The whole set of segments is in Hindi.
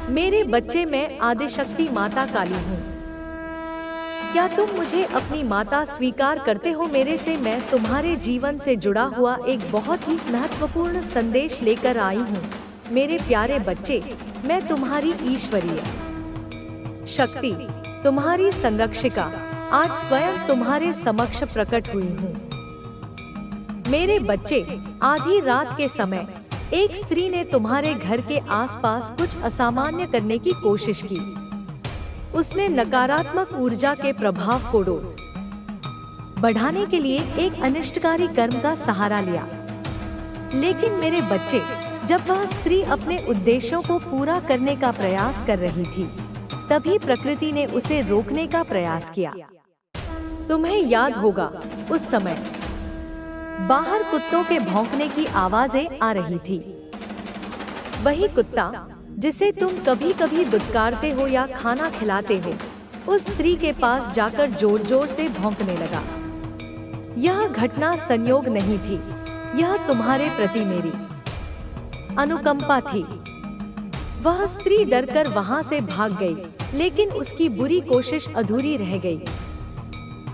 मेरे बच्चे, मैं आदिशक्ति माता काली हूँ। क्या तुम मुझे अपनी माता स्वीकार करते हो? मेरे से मैं तुम्हारे जीवन से जुड़ा हुआ एक बहुत ही महत्वपूर्ण संदेश लेकर आई हूँ। मेरे प्यारे बच्चे, मैं तुम्हारी ईश्वरीय शक्ति, तुम्हारी संरक्षिका, आज स्वयं तुम्हारे समक्ष प्रकट हुई हूँ। मेरे बच्चे, आधी रात के समय एक स्त्री ने तुम्हारे घर के आसपास कुछ असामान्य करने की कोशिश की। उसने नकारात्मक ऊर्जा के प्रभाव को बढ़ाने के लिए एक अनिष्टकारी कर्म का सहारा लिया। लेकिन मेरे बच्चे, जब वह स्त्री अपने उद्देश्यों को पूरा करने का प्रयास कर रही थी, तभी प्रकृति ने उसे रोकने का प्रयास किया। तुम्हें याद होगा, उस समय बाहर कुत्तों के भौंकने की आवाजें आ रही थी। वही कुत्ता जिसे तुम कभी कभी दुत्कारते हो या खाना खिलाते हो, उस स्त्री के पास जाकर जोर जोर से भौंकने लगा। यह घटना संयोग नहीं थी, यह तुम्हारे प्रति मेरी अनुकंपा थी। वह स्त्री डरकर वहां से भाग गई, लेकिन उसकी बुरी कोशिश अधूरी रह गई।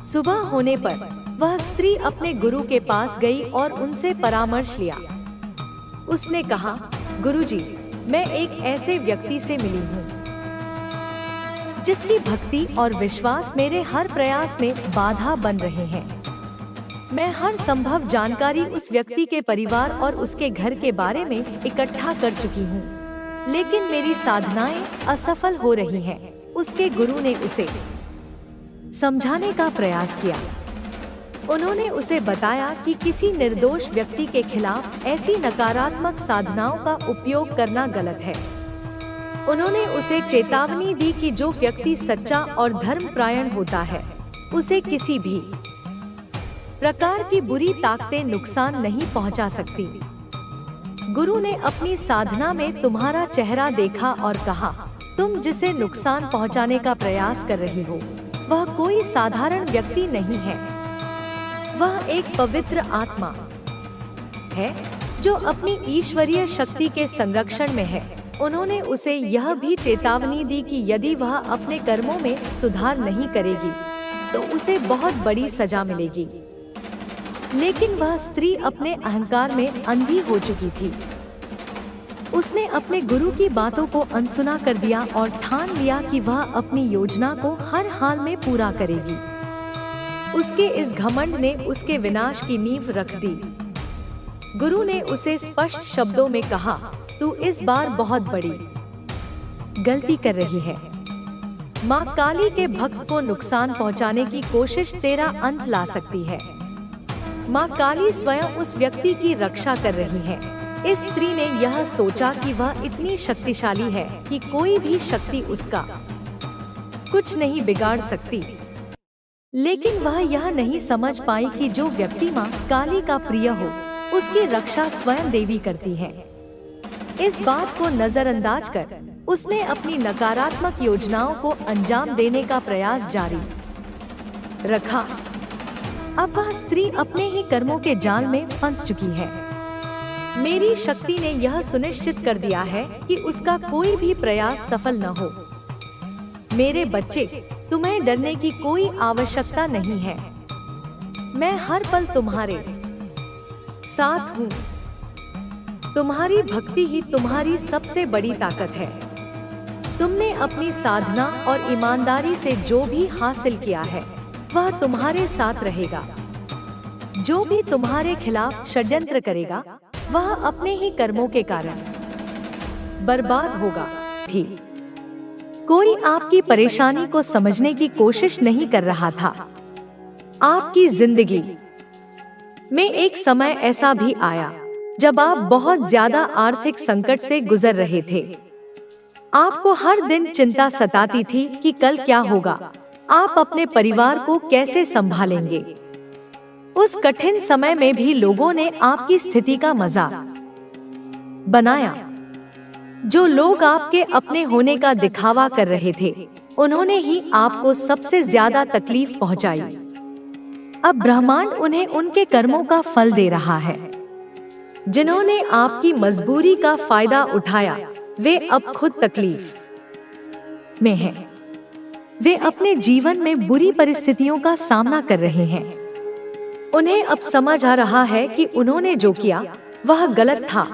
सुबह होने पर वह स्त्री अपने गुरु के पास गई और उनसे परामर्श लिया। उसने कहा, गुरुजी, मैं एक ऐसे व्यक्ति से मिली हूँ जिसकी भक्ति और विश्वास मेरे हर प्रयास में बाधा बन रहे हैं। मैं हर संभव जानकारी उस व्यक्ति के परिवार और उसके घर के बारे में इकट्ठा कर चुकी हूँ, लेकिन मेरी साधनाएं असफल हो रही हैं। उसके गुरु ने उसे समझाने का प्रयास किया। उन्होंने उसे बताया कि किसी निर्दोष व्यक्ति के खिलाफ ऐसी नकारात्मक साधनाओं का उपयोग करना गलत है। उन्होंने उसे चेतावनी दी कि जो व्यक्ति सच्चा और धर्मपरायण होता है, उसे किसी भी प्रकार की बुरी ताकतें नुकसान नहीं पहुंचा सकती। गुरु ने अपनी साधना में तुम्हारा चेहरा देखा और कहा, तुम जिसे नुकसान पहुंचाने का प्रयास कर रही हो, वह कोई साधारण व्यक्ति नहीं है। वह एक पवित्र आत्मा है जो अपनी ईश्वरीय शक्ति के संरक्षण में है। उन्होंने उसे यह भी चेतावनी दी कि यदि वह अपने कर्मों में सुधार नहीं करेगी, तो उसे बहुत बड़ी सजा मिलेगी। लेकिन वह स्त्री अपने अहंकार में अंधी हो चुकी थी। उसने अपने गुरु की बातों को अनसुना कर दिया और ठान लिया कि वह अपनी योजना को हर हाल में पूरा करेगी। उसके इस घमंड ने उसके विनाश की नींव रख दी। गुरु ने उसे स्पष्ट शब्दों में कहा, तू इस बार बहुत बड़ी गलती कर रही है। माँ काली के भक्त को नुकसान पहुँचाने की कोशिश तेरा अंत ला सकती है। माँ काली स्वयं उस व्यक्ति की रक्षा कर रही है। इस स्त्री ने यह सोचा कि वह इतनी शक्तिशाली है कि कोई भी शक्ति उसका कुछ नहीं बिगाड़ सकती। लेकिन वह यह नहीं समझ पाई कि जो व्यक्ति माँ काली का प्रिय हो, उसकी रक्षा स्वयं देवी करती है। इस बात को नजरअंदाज कर उसने अपनी नकारात्मक योजनाओं को अंजाम देने का प्रयास जारी रखा। अब वह स्त्री अपने ही कर्मों के जाल में फंस चुकी है। मेरी शक्ति ने यह सुनिश्चित कर दिया है कि उसका कोई भी प्रयास सफल न हो। मेरे बच्चे, तुम्हें डरने की कोई आवश्यकता नहीं है। मैं हर पल तुम्हारे साथ हूँ। तुम्हारी भक्ति ही तुम्हारी सबसे बड़ी ताकत है। तुमने अपनी साधना और ईमानदारी से जो भी हासिल किया है, वह तुम्हारे साथ रहेगा। जो भी तुम्हारे खिलाफ षड्यंत्र करेगा, वह अपने ही कर्मों के कारण बर्बाद होगा। कोई आपकी परेशानी को समझने की कोशिश नहीं कर रहा था। आपकी जिंदगी में एक समय ऐसा भी आया जब आप बहुत ज्यादा आर्थिक संकट से गुजर रहे थे। आपको हर दिन चिंता सताती थी कि कल क्या होगा, आप अपने परिवार को कैसे संभालेंगे। उस कठिन समय में भी लोगों ने आपकी स्थिति का मजाक बनाया। जो लोग आपके अपने होने का दिखावा कर रहे थे, उन्होंने ही आपको सबसे ज्यादा तकलीफ पहुंचाई। अब ब्रह्मांड उन्हें उनके कर्मों का फल दे रहा है। जिन्होंने आपकी मजबूरी का फायदा उठाया, वे अब खुद तकलीफ में हैं। वे अपने जीवन में बुरी परिस्थितियों का सामना कर रहे हैं। उन्हें अब समझ आ रहा है कि उन्होंने जो किया वह गलत था।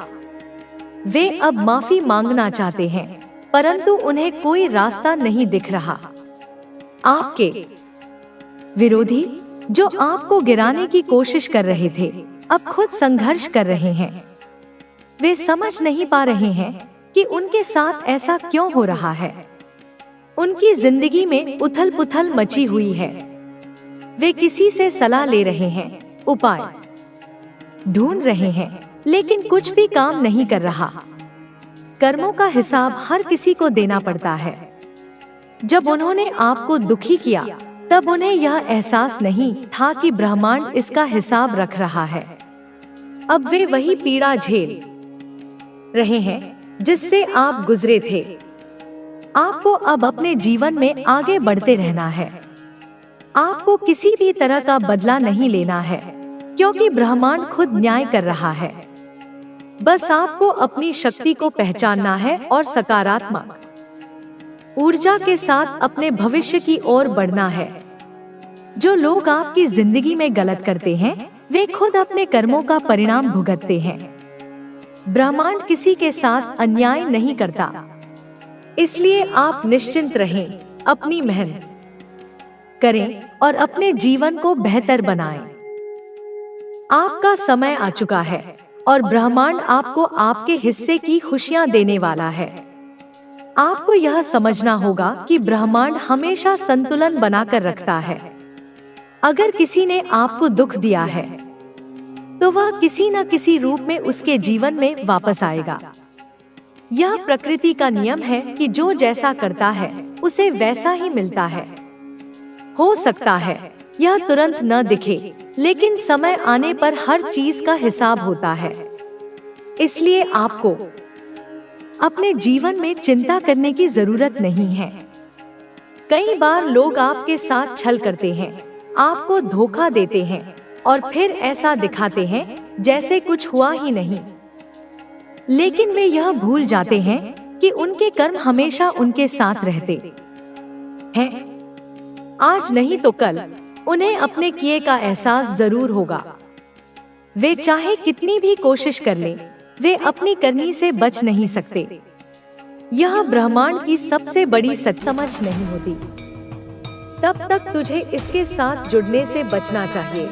वे अब माफी मांगना चाहते हैं, परंतु उन्हें कोई रास्ता नहीं दिख रहा। आपके विरोधी जो आपको गिराने की कोशिश कर रहे थे, अब खुद संघर्ष कर रहे हैं। वे समझ नहीं पा रहे हैं कि उनके साथ ऐसा क्यों हो रहा है। उनकी जिंदगी में उथल-पुथल मची हुई है। वे किसी से सलाह ले रहे हैं, उपाय ढूंढ रहे हैं, लेकिन कुछ भी काम नहीं कर रहा। कर्मों का हिसाब हर किसी को देना पड़ता है। जब उन्होंने आपको दुखी किया, तब उन्हें यह एहसास नहीं था कि ब्रह्मांड इसका हिसाब रख रहा है। अब वे वही पीड़ा झेल रहे हैं जिससे आप गुजरे थे। आपको अब अपने जीवन में आगे बढ़ते रहना है। आपको किसी भी तरह का बदला नहीं लेना है, क्योंकि ब्रह्मांड खुद न्याय कर रहा है। बस आपको अपनी शक्ति को पहचानना है और सकारात्मक ऊर्जा के साथ अपने भविष्य की ओर बढ़ना है। जो लोग आपकी जिंदगी में गलत करते हैं, वे खुद अपने कर्मों का परिणाम भुगतते हैं। ब्रह्मांड किसी के साथ अन्याय नहीं करता, इसलिए आप निश्चिंत रहें, अपनी मेहनत करें और अपने जीवन को बेहतर बनाएं। आपका समय आ चुका है और ब्रह्मांड आपको आपके हिस्से की खुशियां देने वाला है। आपको यह समझना होगा कि ब्रह्मांड हमेशा संतुलन बनाकर रखता है। अगर किसी ने आपको दुख दिया है, तो वह किसी न किसी रूप में उसके जीवन में वापस आएगा। यह प्रकृति का नियम है कि जो जैसा करता है उसे वैसा ही मिलता है। हो सकता है यह तुरंत न दिखे, लेकिन समय आने पर हर चीज का हिसाब होता है। इसलिए आपको अपने जीवन में चिंता करने की जरूरत नहीं है। कई बार लोग आपके साथ छल करते हैं, आपको धोखा देते हैं और फिर ऐसा दिखाते हैं जैसे कुछ हुआ ही नहीं। लेकिन वे यह भूल जाते हैं कि उनके कर्म हमेशा उनके साथ रहते हैं। आज नहीं तो कल उन्हें अपने किए का एहसास जरूर होगा। वे चाहे कितनी भी कोशिश कर लें, वे अपनी करनी से बच नहीं सकते। यह ब्रह्मांड की सबसे बड़ी समझ नहीं होती। तब तक तुझे इसके साथ जुड़ने से बचना चाहिए।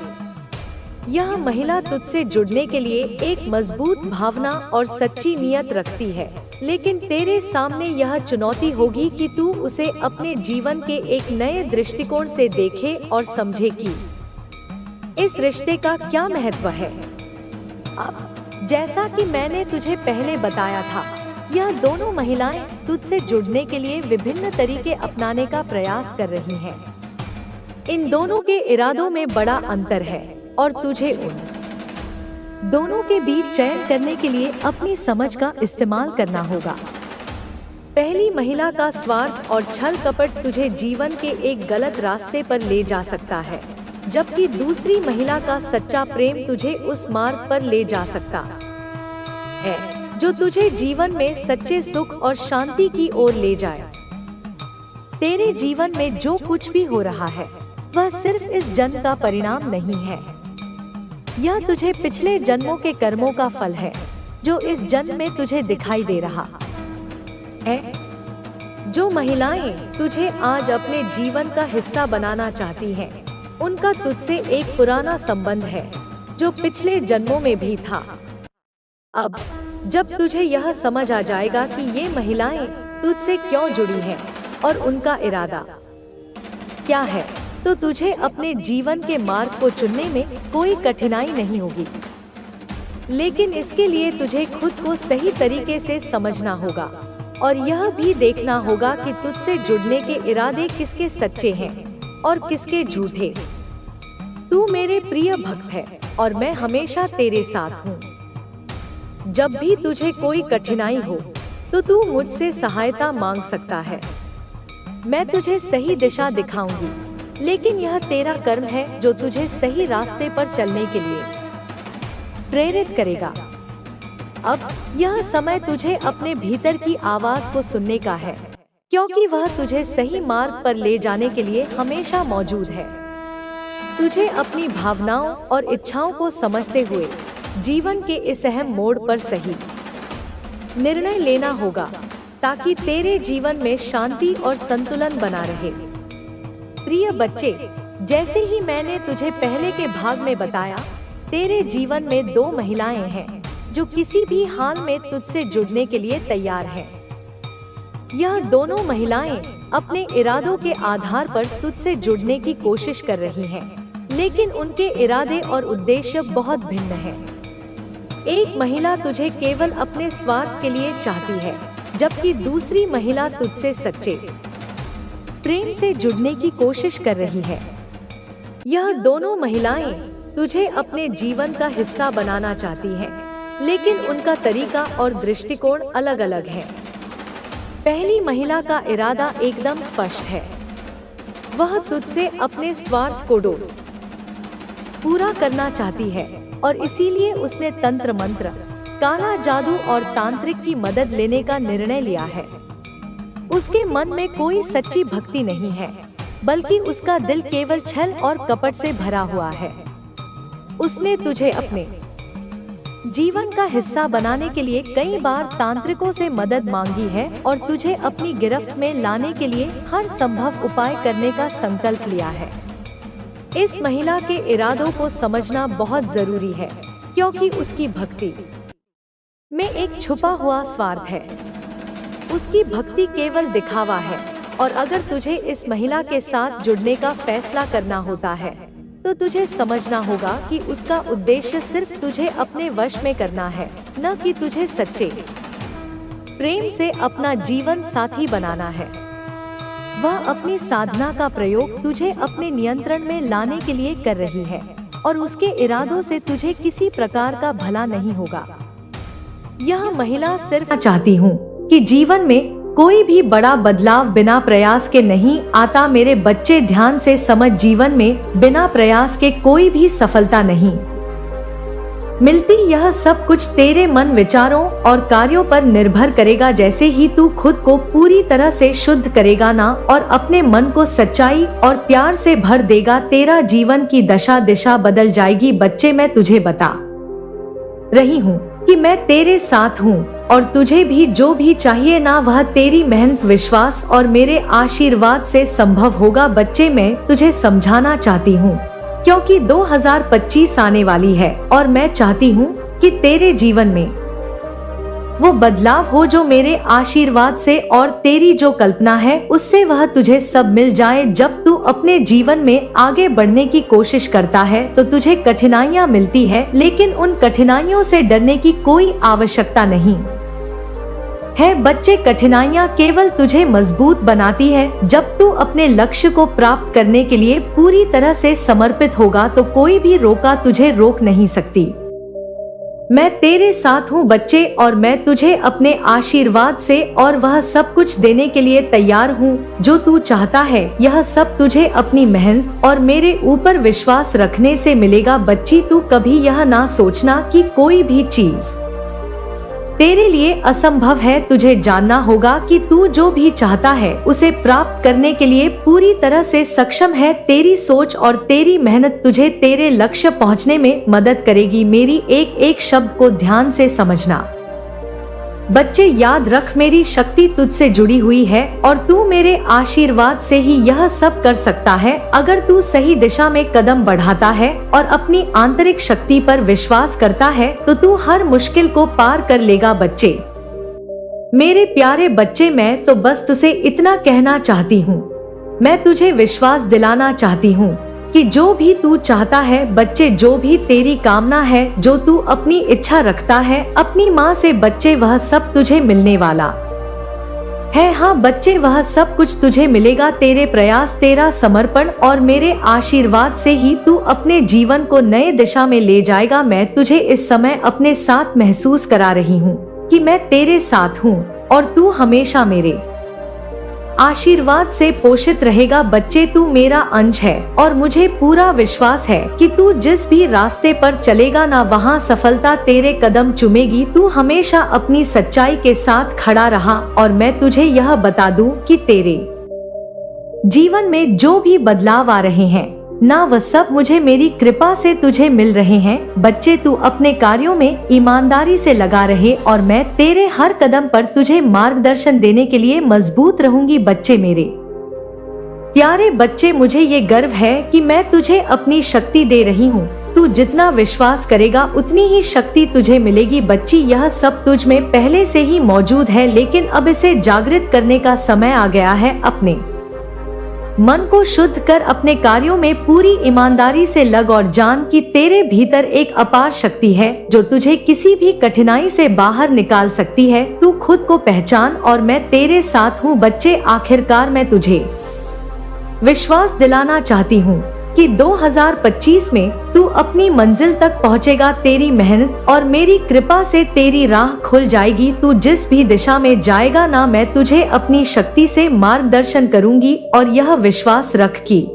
यह महिला तुझसे जुड़ने के लिए एक मजबूत भावना और सच्ची नियत रखती है, लेकिन तेरे सामने यह चुनौती होगी कि तू उसे अपने जीवन के एक नए दृष्टिकोण से देखे और समझे कि इस रिश्ते का क्या महत्व है। अब जैसा कि मैंने तुझे पहले बताया था, यह दोनों महिलाएं तुझसे जुड़ने के लिए विभिन्न तरीके अपनाने का प्रयास कर रही हैं। इन दोनों के इरादों में बड़ा अंतर है और तुझे उन दोनों के बीच चयन करने के लिए अपनी समझ का इस्तेमाल करना होगा। पहली महिला का स्वार्थ और छल कपट तुझे जीवन के एक गलत रास्ते पर ले जा सकता है, जबकि दूसरी महिला का सच्चा प्रेम तुझे उस मार्ग पर ले जा सकता है जो तुझे जीवन में सच्चे सुख और शांति की ओर ले जाए। तेरे जीवन में जो कुछ भी हो रहा है, वह सिर्फ इस जन्म का परिणाम नहीं है। यह तुझे पिछले जन्मों के कर्मों का फल है, जो इस जन्म में तुझे दिखाई दे रहा है। जो महिलाएं तुझे आज अपने जीवन का हिस्सा बनाना चाहती हैं, उनका तुझसे एक पुराना संबंध है जो पिछले जन्मों में भी था। अब जब तुझे यह समझ आ जाएगा कि ये महिलाएं तुझसे क्यों जुड़ी हैं और उनका इरादा क्या है, तो तुझे अपने जीवन के मार्ग को चुनने में कोई कठिनाई नहीं होगी। लेकिन इसके लिए तुझे खुद को सही तरीके से समझना होगा और यह भी देखना होगा कि तुझसे जुड़ने के इरादे किसके सच्चे हैं और किसके झूठे। तू मेरे प्रिय भक्त है और मैं हमेशा तेरे साथ हूँ। जब भी तुझे कोई कठिनाई हो, तो तू मुझसे सहायता मांग सकता है। मैं तुझे सही दिशा दिखाऊंगी, लेकिन यह तेरा कर्म है जो तुझे सही रास्ते पर चलने के लिए प्रेरित करेगा। अब यह समय तुझे अपने भीतर की आवाज को सुनने का है, क्योंकि वह तुझे सही मार्ग पर ले जाने के लिए हमेशा मौजूद है। तुझे अपनी भावनाओं और इच्छाओं को समझते हुए जीवन के इस अहम मोड़ पर सही निर्णय लेना होगा, ताकि तेरे जीवन में शांति और संतुलन बना रहे। प्रिय बच्चे, जैसे ही मैंने तुझे पहले के भाग में बताया, तेरे जीवन में 2 महिलाएं हैं जो किसी भी हाल में तुझसे जुड़ने के लिए तैयार हैं। यह दोनों महिलाएं अपने इरादों के आधार पर तुझसे जुड़ने की कोशिश कर रही हैं, लेकिन उनके इरादे और उद्देश्य बहुत भिन्न हैं। एक महिला तुझे केवल अपने स्वार्थ के लिए चाहती है, जबकि दूसरी महिला तुझसे सच्चे प्रेम से जुड़ने की कोशिश कर रही है। यह दोनों महिलाएं तुझे अपने जीवन का हिस्सा बनाना चाहती हैं, लेकिन उनका तरीका और दृष्टिकोण अलग अलग है। पहली महिला का इरादा एकदम स्पष्ट है। वह तुझसे अपने स्वार्थ को पूरा करना चाहती है और इसीलिए उसने तंत्र मंत्र, काला जादू और तांत्रिक की मदद लेने का निर्णय लिया है। उसके मन में कोई सच्ची भक्ति नहीं है, बल्कि उसका दिल केवल छल और कपट से भरा हुआ है। उसने तुझे अपने जीवन का हिस्सा बनाने के लिए कई बार तांत्रिकों से मदद मांगी है और तुझे अपनी गिरफ्त में लाने के लिए हर संभव उपाय करने का संकल्प लिया है। इस महिला के इरादों को समझना बहुत जरूरी है, क्योंकि उसकी भक्ति में एक छुपा हुआ स्वार्थ है। उसकी भक्ति केवल दिखावा है, और अगर तुझे इस महिला के साथ जुड़ने का फैसला करना होता है, तो तुझे समझना होगा कि उसका उद्देश्य सिर्फ तुझे अपने वश में करना है, न कि तुझे सच्चे प्रेम से अपना जीवन साथी बनाना है। वह अपनी साधना का प्रयोग तुझे अपने नियंत्रण में लाने के लिए कर रही है, और उसके इरादों से तुझे किसी प्रकार का भला नहीं होगा। यह महिला सिर्फ चाहती हूँ कि जीवन में कोई भी बड़ा बदलाव बिना प्रयास के नहीं आता। मेरे बच्चे, ध्यान से समझ, जीवन में बिना प्रयास के कोई भी सफलता नहीं मिलती। यह सब कुछ तेरे मन, विचारों और कार्यों पर निर्भर करेगा। जैसे ही तू खुद को पूरी तरह से शुद्ध करेगा ना, और अपने मन को सच्चाई और प्यार से भर देगा, तेरा जीवन की दशा दिशा बदल जाएगी। बच्चे, मैं तुझे बता रही हूँ कि मैं तेरे साथ हूँ, और तुझे भी जो भी चाहिए ना, वह तेरी मेहनत, विश्वास और मेरे आशीर्वाद से संभव होगा। बच्चे, मैं तुझे समझाना चाहती हूँ, क्योंकि 2025 आने वाली है, और मैं चाहती हूँ कि तेरे जीवन में वो बदलाव हो जो मेरे आशीर्वाद से और तेरी जो कल्पना है उससे वह तुझे सब मिल जाए। जब तू अपने जीवन में आगे बढ़ने की कोशिश करता है तो तुझे कठिनाइयाँ मिलती है, लेकिन उन कठिनाइयों से डरने की कोई आवश्यकता नहीं है। बच्चे, कठिनाइयाँ केवल तुझे मजबूत बनाती है। जब तू अपने लक्ष्य को प्राप्त करने के लिए पूरी तरह से समर्पित होगा तो कोई भी रोका तुझे रोक नहीं सकती। मैं तेरे साथ हूँ बच्चे, और मैं तुझे अपने आशीर्वाद से और वह सब कुछ देने के लिए तैयार हूँ जो तू चाहता है। यह सब तुझे अपनी मेहनत और मेरे ऊपर विश्वास रखने से मिलेगा। बच्ची, तू कभी यह ना सोचना कि कोई भी चीज तेरे लिए असंभव है। तुझे जानना होगा कि तू जो भी चाहता है उसे प्राप्त करने के लिए पूरी तरह से सक्षम है। तेरी सोच और तेरी मेहनत तुझे तेरे लक्ष्य पहुंचने में मदद करेगी। मेरी एक एक शब्द को ध्यान से समझना। बच्चे, याद रख, मेरी शक्ति तुझसे जुड़ी हुई है और तू मेरे आशीर्वाद से ही यह सब कर सकता है। अगर तू सही दिशा में कदम बढ़ाता है और अपनी आंतरिक शक्ति पर विश्वास करता है तो तू हर मुश्किल को पार कर लेगा। बच्चे, मेरे प्यारे बच्चे, मैं तो बस तुझे इतना कहना चाहती हूँ। मैं तुझे विश्वास दिलाना चाहती हूँ कि जो भी तू चाहता है बच्चे, जो भी तेरी कामना है, जो तू अपनी इच्छा रखता है अपनी माँ से बच्चे, वह सब तुझे मिलने वाला है। हाँ बच्चे, वह सब कुछ तुझे मिलेगा। तेरे प्रयास, तेरा समर्पण और मेरे आशीर्वाद से ही तू अपने जीवन को नए दिशा में ले जाएगा। मैं तुझे इस समय अपने साथ महसूस करा रही हूँ कि मैं तेरे साथ हूँ और तू हमेशा मेरे आशीर्वाद से पोषित रहेगा बच्चे। तू मेरा अंश है और मुझे पूरा विश्वास है कि तू जिस भी रास्ते पर चलेगा ना, वहाँ सफलता तेरे कदम चूमेगी। तू हमेशा अपनी सच्चाई के साथ खड़ा रहा और मैं तुझे यह बता दूं कि तेरे जीवन में जो भी बदलाव आ रहे हैं ना, वह सब मुझे मेरी कृपा से तुझे मिल रहे हैं। बच्चे, तू अपने कार्यों में ईमानदारी से लगा रहे और मैं तेरे हर कदम पर तुझे मार्गदर्शन देने के लिए मजबूत रहूंगी। बच्चे, मेरे प्यारे बच्चे, मुझे ये गर्व है कि मैं तुझे अपनी शक्ति दे रही हूँ। तू जितना विश्वास करेगा उतनी ही शक्ति तुझे मिलेगी। बच्ची, यह सब तुझ में पहले से ही मौजूद है, लेकिन अब इसे जागृत करने का समय आ गया है। अपने मन को शुद्ध कर अपने कार्यों में पूरी ईमानदारी से लग और जान कि तेरे भीतर एक अपार शक्ति है जो तुझे किसी भी कठिनाई से बाहर निकाल सकती है। तू खुद को पहचान और मैं तेरे साथ हूँ। बच्चे, आखिरकार मैं तुझे विश्वास दिलाना चाहती हूँ कि 2025 में तू अपनी मंजिल तक पहुँचेगा। तेरी मेहनत और मेरी कृपा से तेरी राह खुल जाएगी। तू जिस भी दिशा में जाएगा ना, मैं तुझे अपनी शक्ति से मार्गदर्शन करूंगी और यह विश्वास रख कि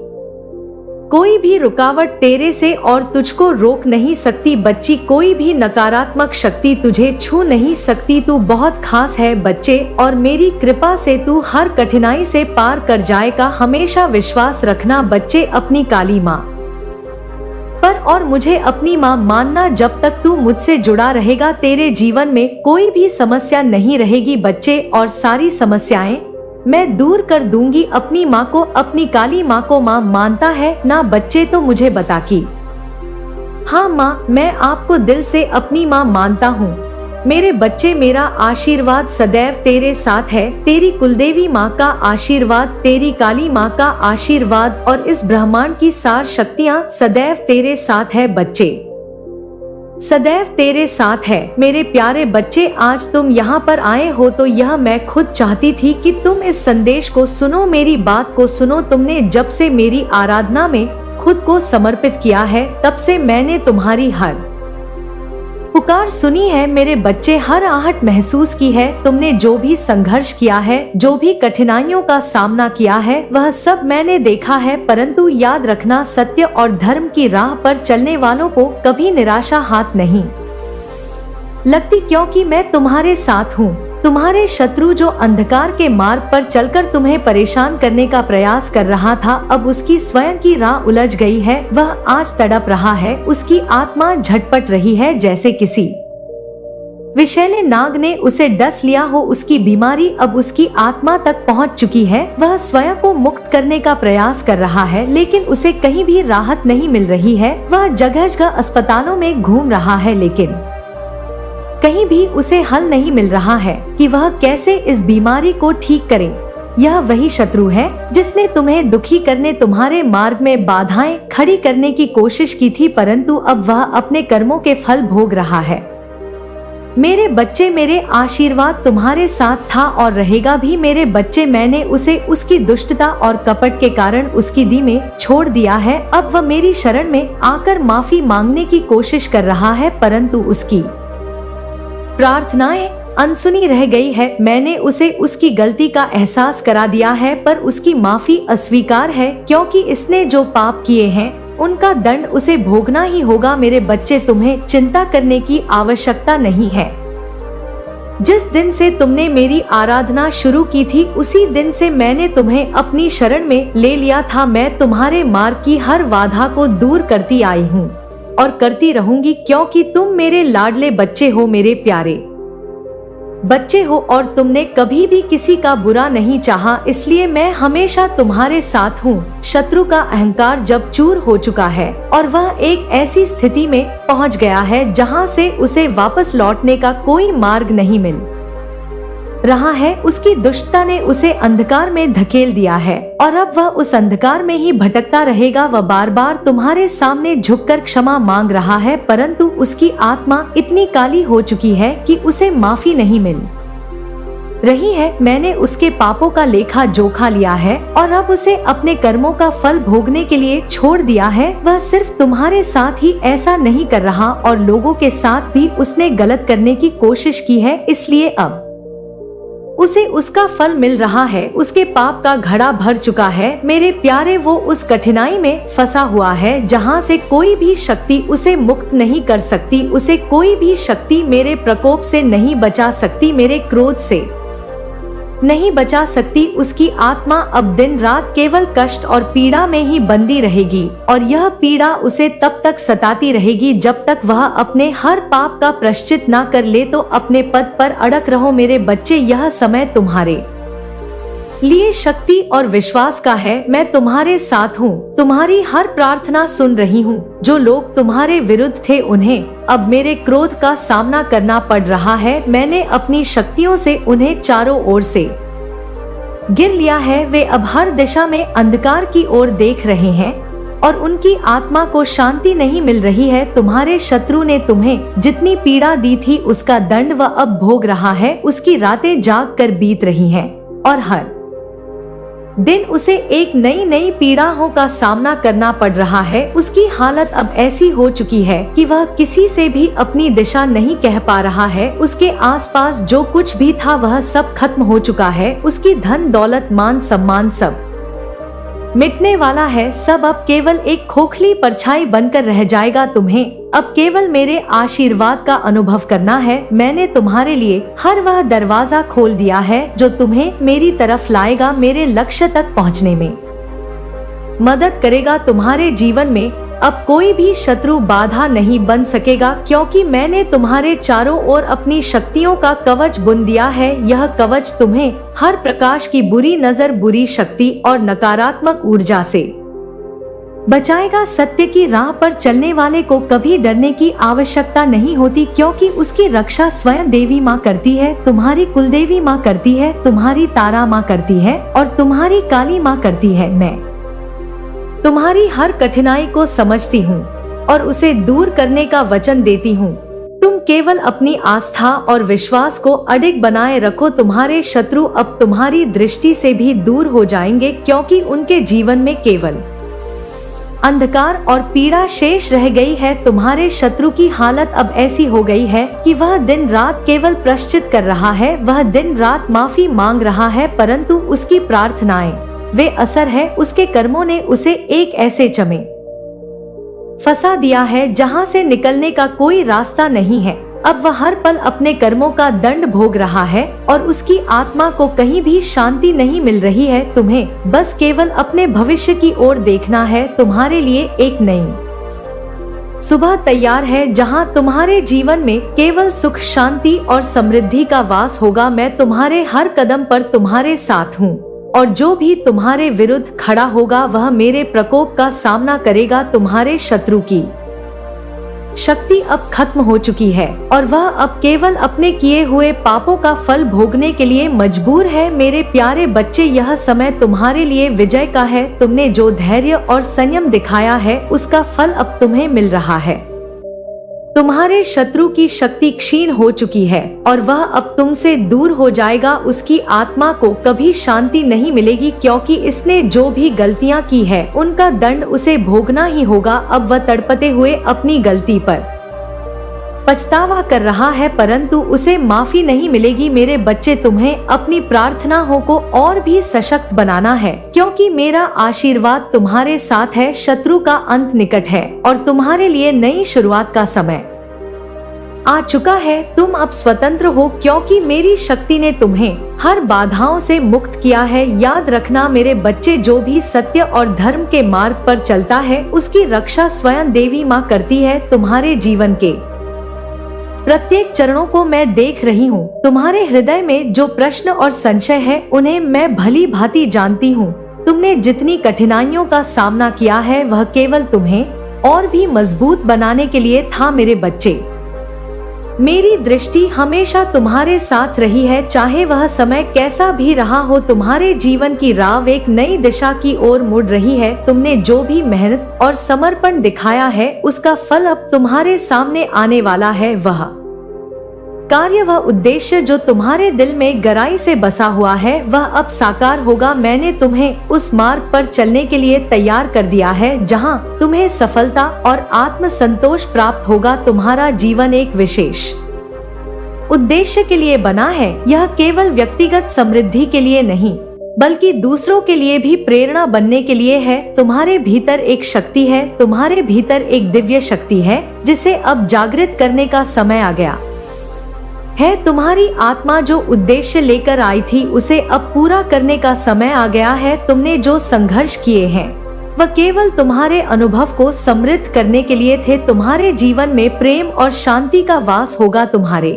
कोई भी रुकावट तेरे से और तुझको रोक नहीं सकती। बच्ची, कोई भी नकारात्मक शक्ति तुझे छू नहीं सकती। तू बहुत खास है बच्चे, और मेरी कृपा से तू हर कठिनाई से पार कर जाएगा। हमेशा विश्वास रखना बच्चे अपनी काली माँ पर और मुझे अपनी माँ मानना। जब तक तू मुझसे जुड़ा रहेगा तेरे जीवन में कोई भी समस्या नहीं रहेगी बच्चे, और सारी समस्याएं मैं दूर कर दूंगी। अपनी माँ को, अपनी काली माँ को माँ मानता है ना बच्चे? तो मुझे बता कि हाँ माँ, मैं आपको दिल से अपनी माँ मानता हूँ। मेरे बच्चे, मेरा आशीर्वाद सदैव तेरे साथ है। तेरी कुलदेवी माँ का आशीर्वाद, तेरी काली माँ का आशीर्वाद और इस ब्रह्मांड की सार शक्तियाँ सदैव तेरे साथ है बच्चे, सदैव तेरे साथ है। मेरे प्यारे बच्चे, आज तुम यहाँ पर आए हो तो यह मैं खुद चाहती थी कि तुम इस संदेश को सुनो, मेरी बात को सुनो। तुमने जब से मेरी आराधना में खुद को समर्पित किया है, तब से मैंने तुम्हारी हर पुकार सुनी है मेरे बच्चे, हर आहट महसूस की है। तुमने जो भी संघर्ष किया है, जो भी कठिनाइयों का सामना किया है, वह सब मैंने देखा है। परंतु याद रखना, सत्य और धर्म की राह पर चलने वालों को कभी निराशा हाथ नहीं लगती, क्योंकि मैं तुम्हारे साथ हूँ। तुम्हारे शत्रु जो अंधकार के मार्ग पर चलकर तुम्हें परेशान करने का प्रयास कर रहा था, अब उसकी स्वयं की राह उलझ गई है। वह आज तड़प रहा है, उसकी आत्मा झटपट रही है जैसे किसी विषैले नाग ने उसे डस लिया हो। उसकी बीमारी अब उसकी आत्मा तक पहुंच चुकी है। वह स्वयं को मुक्त करने का प्रयास कर रहा है, लेकिन उसे कहीं भी राहत नहीं मिल रही है। वह जगह जगह अस्पतालों में घूम रहा है, लेकिन कहीं भी उसे हल नहीं मिल रहा है कि वह कैसे इस बीमारी को ठीक करे। यह वही शत्रु है जिसने तुम्हें दुखी करने, तुम्हारे मार्ग में बाधाएं खड़ी करने की कोशिश की थी, परंतु अब वह अपने कर्मों के फल भोग रहा है। मेरे बच्चे, मेरे आशीर्वाद तुम्हारे साथ था और रहेगा भी। मेरे बच्चे, मैंने उसे उसकी दुष्टता और कपट के कारण उसकी दी में छोड़ दिया है। अब वह मेरी शरण में आकर माफी मांगने की कोशिश कर रहा है, परंतु उसकी प्रार्थनाएं अनसुनी रह गई है। मैंने उसे उसकी गलती का एहसास करा दिया है, पर उसकी माफी अस्वीकार है, क्योंकि इसने जो पाप किए हैं उनका दंड उसे भोगना ही होगा। मेरे बच्चे, तुम्हें चिंता करने की आवश्यकता नहीं है। जिस दिन से तुमने मेरी आराधना शुरू की थी, उसी दिन से मैंने तुम्हें अपनी शरण में ले लिया था। मैं तुम्हारे मार्ग की हर बाधा को दूर करती आई हूँ और करती रहूंगी, क्योंकि तुम मेरे लाडले बच्चे हो, मेरे प्यारे बच्चे हो, और तुमने कभी भी किसी का बुरा नहीं चाहा, इसलिए मैं हमेशा तुम्हारे साथ हूँ। शत्रु का अहंकार जब चूर हो चुका है और वह एक ऐसी स्थिति में पहुँच गया है जहाँ से उसे वापस लौटने का कोई मार्ग नहीं मिल रहा है, उसकी दुष्टता ने उसे अंधकार में धकेल दिया है और अब वह उस अंधकार में ही भटकता रहेगा। वह बार बार तुम्हारे सामने झुककर क्षमा मांग रहा है, परंतु उसकी आत्मा इतनी काली हो चुकी है कि उसे माफी नहीं मिल रही है। मैंने उसके पापों का लेखा जोखा लिया है और अब उसे अपने कर्मों का फल भोगने के लिए छोड़ दिया है। वह सिर्फ तुम्हारे साथ ही ऐसा नहीं कर रहा और लोगों के साथ भी उसने गलत करने की कोशिश की है, इसलिए अब उसे उसका फल मिल रहा है, उसके पाप का घड़ा भर चुका है। मेरे प्यारे, वो उस कठिनाई में फंसा हुआ है जहाँ से कोई भी शक्ति उसे मुक्त नहीं कर सकती। उसे कोई भी शक्ति मेरे प्रकोप से नहीं बचा सकती, मेरे क्रोध से नहीं बचा सकती। उसकी आत्मा अब दिन रात केवल कष्ट और पीड़ा में ही बंदी रहेगी और यह पीड़ा उसे तब तक सताती रहेगी जब तक वह अपने हर पाप का प्रायश्चित ना कर ले। तो अपने पद पर अड़क रहो मेरे बच्चे, यह समय तुम्हारे लिए शक्ति और विश्वास का है। मैं तुम्हारे साथ हूँ, तुम्हारी हर प्रार्थना सुन रही हूँ। जो लोग तुम्हारे विरुद्ध थे उन्हें अब मेरे क्रोध का सामना करना पड़ रहा है। मैंने अपनी शक्तियों से उन्हें चारों ओर से गिर लिया है। वे अब हर दिशा में अंधकार की ओर देख रहे हैं और उनकी आत्मा को शांति नहीं मिल रही है। तुम्हारे शत्रु ने तुम्हें जितनी पीड़ा दी थी उसका दंड वह अब भोग रहा है। उसकी रातें जाग कर बीत रही हैं और हर दिन उसे एक नई नई पीड़ाओं का सामना करना पड़ रहा है। उसकी हालत अब ऐसी हो चुकी है कि वह किसी से भी अपनी दिशा नहीं कह पा रहा है। उसके आसपास जो कुछ भी था वह सब खत्म हो चुका है। उसकी धन दौलत मान सम्मान सब मिटने वाला है। सब अब केवल एक खोखली परछाई बनकर रह जाएगा। तुम्हें अब केवल मेरे आशीर्वाद का अनुभव करना है। मैंने तुम्हारे लिए हर वह दरवाजा खोल दिया है जो तुम्हें मेरी तरफ लाएगा, मेरे लक्ष्य तक पहुंचने में मदद करेगा। तुम्हारे जीवन में अब कोई भी शत्रु बाधा नहीं बन सकेगा, क्योंकि मैंने तुम्हारे चारों ओर अपनी शक्तियों का कवच बुन दिया है। यह कवच तुम्हें हर प्रकाश की बुरी नजर, बुरी शक्ति और नकारात्मक ऊर्जा से बचाएगा। सत्य की राह पर चलने वाले को कभी डरने की आवश्यकता नहीं होती, क्योंकि उसकी रक्षा स्वयं देवी माँ करती है। तुम्हारी कुलदेवी माँ करती है, तुम्हारी तारा माँ करती है और तुम्हारी काली माँ करती है। मैं तुम्हारी हर कठिनाई को समझती हूँ और उसे दूर करने का वचन देती हूँ। तुम केवल अपनी आस्था और विश्वास को अडिग बनाए रखो। तुम्हारे शत्रु अब तुम्हारी दृष्टि से भी दूर हो जाएंगे, क्योंकि उनके जीवन में केवल अंधकार और पीड़ा शेष रह गई है। तुम्हारे शत्रु की हालत अब ऐसी हो गई है कि वह दिन रात केवल प्रायश्चित कर रहा है, वह दिन रात माफी मांग रहा है, परंतु उसकी प्रार्थनाएं वे असर है। उसके कर्मों ने उसे एक ऐसे चमे फंसा दिया है जहां से निकलने का कोई रास्ता नहीं है। अब वह हर पल अपने कर्मों का दंड भोग रहा है और उसकी आत्मा को कहीं भी शांति नहीं मिल रही है। तुम्हें बस केवल अपने भविष्य की ओर देखना है। तुम्हारे लिए एक नई सुबह तैयार है जहां तुम्हारे जीवन में केवल सुख, शांति और समृद्धि का वास होगा। मैं तुम्हारे हर कदम पर तुम्हारे साथ हूँ और जो भी तुम्हारे विरुद्ध खड़ा होगा वह मेरे प्रकोप का सामना करेगा। तुम्हारे शत्रु की शक्ति अब खत्म हो चुकी है और वह अब केवल अपने किए हुए पापों का फल भोगने के लिए मजबूर है। मेरे प्यारे बच्चे, यह समय तुम्हारे लिए विजय का है। तुमने जो धैर्य और संयम दिखाया है उसका फल अब तुम्हें मिल रहा है। तुम्हारे शत्रु की शक्ति क्षीण हो चुकी है और वह अब तुमसे दूर हो जाएगा। उसकी आत्मा को कभी शांति नहीं मिलेगी, क्योंकि इसने जो भी गलतियां की है उनका दंड उसे भोगना ही होगा। अब वह तड़पते हुए अपनी गलती पर पछतावा कर रहा है, परंतु उसे माफी नहीं मिलेगी। मेरे बच्चे, तुम्हें अपनी प्रार्थनाओं को और भी सशक्त बनाना है, क्योंकि मेरा आशीर्वाद तुम्हारे साथ है। शत्रु का अंत निकट है और तुम्हारे लिए नई शुरुआत का समय आ चुका है। तुम अब स्वतंत्र हो, क्योंकि मेरी शक्ति ने तुम्हें हर बाधाओं से मुक्त किया है। याद रखना मेरे बच्चे, जो भी सत्य और धर्म के मार्ग पर चलता है उसकी रक्षा स्वयं देवी माँ करती है। तुम्हारे जीवन के प्रत्येक चरणों को मैं देख रही हूँ। तुम्हारे हृदय में जो प्रश्न और संशय है उन्हें मैं भली भांति जानती हूँ। तुमने जितनी कठिनाइयों का सामना किया है वह केवल तुम्हें और भी मजबूत बनाने के लिए था। मेरे बच्चे, मेरी दृष्टि हमेशा तुम्हारे साथ रही है, चाहे वह समय कैसा भी रहा हो। तुम्हारे जीवन की राह एक नई दिशा की ओर मुड़ रही है। तुमने जो भी मेहनत और समर्पण दिखाया है उसका फल अब तुम्हारे सामने आने वाला है। वह कार्य, वह उद्देश्य जो तुम्हारे दिल में गहराई से बसा हुआ है वह अब साकार होगा। मैंने तुम्हें उस मार्ग पर चलने के लिए तैयार कर दिया है जहां तुम्हें सफलता और आत्म संतोष प्राप्त होगा। तुम्हारा जीवन एक विशेष उद्देश्य के लिए बना है। यह केवल व्यक्तिगत समृद्धि के लिए नहीं, बल्कि दूसरों के लिए भी प्रेरणा बनने के लिए है। तुम्हारे भीतर एक शक्ति है, तुम्हारे भीतर एक दिव्य शक्ति है, जिसे अब जागृत करने का समय आ गया है। तुम्हारी आत्मा जो उद्देश्य लेकर आई थी, उसे अब पूरा करने का समय आ गया है। तुमने जो संघर्ष किए हैं, वह केवल तुम्हारे अनुभव को समृद्ध करने के लिए थे। तुम्हारे जीवन में प्रेम और शांति का वास होगा, तुम्हारे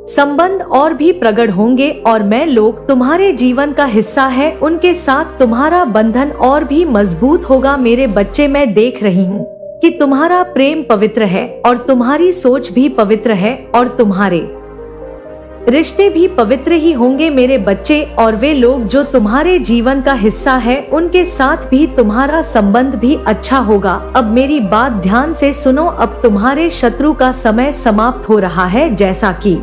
संबंध और भी प्रगाढ़ होंगे, और मैं लोग तुम्हारे जीवन का हिस्सा है, उनके साथ तुम्हारा बंधन और भी मजबूत होगा। मेरे बच्चे, मैं देख रही हूँ कि तुम्हारा प्रेम पवित्र है और तुम्हारी सोच भी पवित्र है और तुम्हारे रिश्ते भी पवित्र ही होंगे मेरे बच्चे। और वे लोग जो तुम्हारे जीवन का हिस्सा है, उनके साथ भी तुम्हारा संबंध भी अच्छा होगा। अब मेरी बात ध्यान से सुनो। अब तुम्हारे शत्रु का समय समाप्त हो रहा है। जैसा कि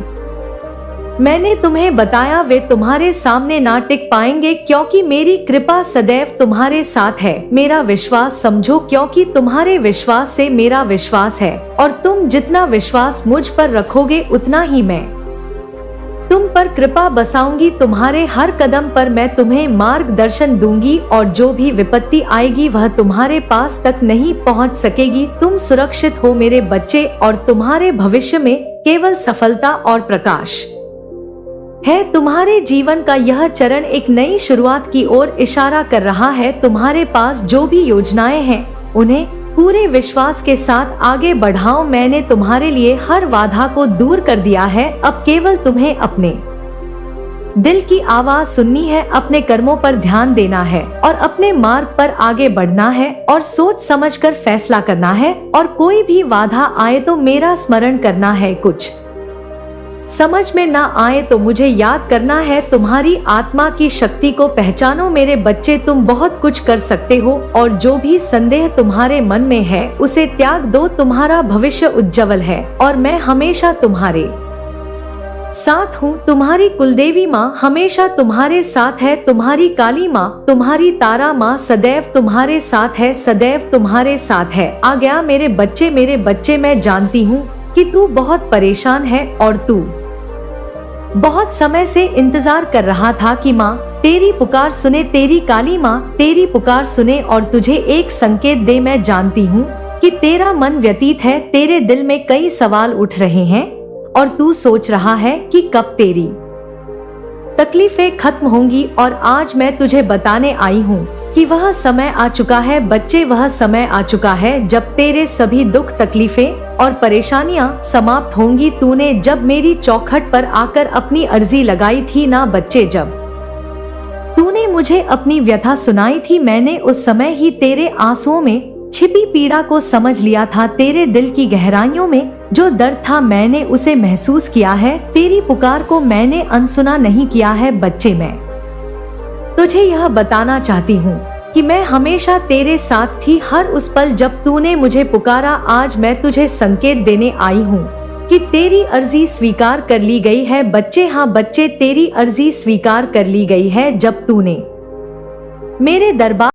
मैंने तुम्हें बताया, वे तुम्हारे सामने ना टिक पाएंगे, क्योंकि मेरी कृपा सदैव तुम्हारे साथ है। मेरा विश्वास समझो, क्योंकि तुम्हारे विश्वास से मेरा विश्वास है, और तुम जितना विश्वास मुझ पर रखोगे, उतना ही मैं तुम पर कृपा बसाऊंगी। तुम्हारे हर कदम पर मैं तुम्हें मार्गदर्शन दूंगी, और जो भी विपत्ति आएगी वह तुम्हारे पास तक नहीं पहुंच सकेगी। तुम सुरक्षित हो मेरे बच्चे, और तुम्हारे भविष्य में केवल सफलता और प्रकाश है। तुम्हारे जीवन का यह चरण एक नई शुरुआत की ओर इशारा कर रहा है। तुम्हारे पास जो भी योजनाएं हैं, उन्हें पूरे विश्वास के साथ आगे बढ़ाओ। मैंने तुम्हारे लिए हर बाधा को दूर कर दिया है। अब केवल तुम्हें अपने दिल की आवाज सुननी है, अपने कर्मों पर ध्यान देना है, और अपने मार्ग पर आगे बढ़ना है, और सोच समझकर फैसला करना है। और कोई भी बाधा आए तो मेरा स्मरण करना है, कुछ समझ में ना आए तो मुझे याद करना है। तुम्हारी आत्मा की शक्ति को पहचानो मेरे बच्चे, तुम बहुत कुछ कर सकते हो, और जो भी संदेह तुम्हारे मन में है, उसे त्याग दो। तुम्हारा भविष्य उज्जवल है, और मैं हमेशा तुम्हारे साथ हूँ। तुम्हारी कुलदेवी माँ हमेशा तुम्हारे साथ है। तुम्हारी काली माँ, तुम्हारी तारा माँ सदैव तुम्हारे साथ है, सदैव तुम्हारे साथ है। आ गया मेरे बच्चे, मैं जानती हूँ कि तू बहुत परेशान है, और तू बहुत समय से इंतजार कर रहा था कि माँ तेरी पुकार सुने, तेरी काली माँ तेरी पुकार सुने और तुझे एक संकेत दे। मैं जानती हूँ कि तेरा मन व्यतीत है, तेरे दिल में कई सवाल उठ रहे हैं, और तू सोच रहा है कि कब तेरी तकलीफें खत्म होंगी। और आज मैं तुझे बताने आई हूँ कि वह समय आ चुका है बच्चे, वह समय आ चुका है जब तेरे सभी दुख, तकलीफें और परेशानियां समाप्त होंगी। तूने जब मेरी चौखट पर आकर अपनी अर्जी लगाई थी ना बच्चे, जब तूने मुझे अपनी व्यथा सुनाई थी, मैंने उस समय ही तेरे आंसुओं में छिपी पीड़ा को समझ लिया था। तेरे दिल की गहराइयों में जो दर्द था, मैंने उसे महसूस किया है। तेरी पुकार को मैंने अनसुना नहीं किया है बच्चे। मैं तुझे यह बताना चाहती हूँ कि मैं हमेशा तेरे साथ थी, हर उस पल जब तूने मुझे पुकारा। आज मैं तुझे संकेत देने आई हूँ कि तेरी अर्जी स्वीकार कर ली गई है बच्चे। हाँ बच्चे, तेरी अर्जी स्वीकार कर ली गई है। जब तूने मेरे दरबार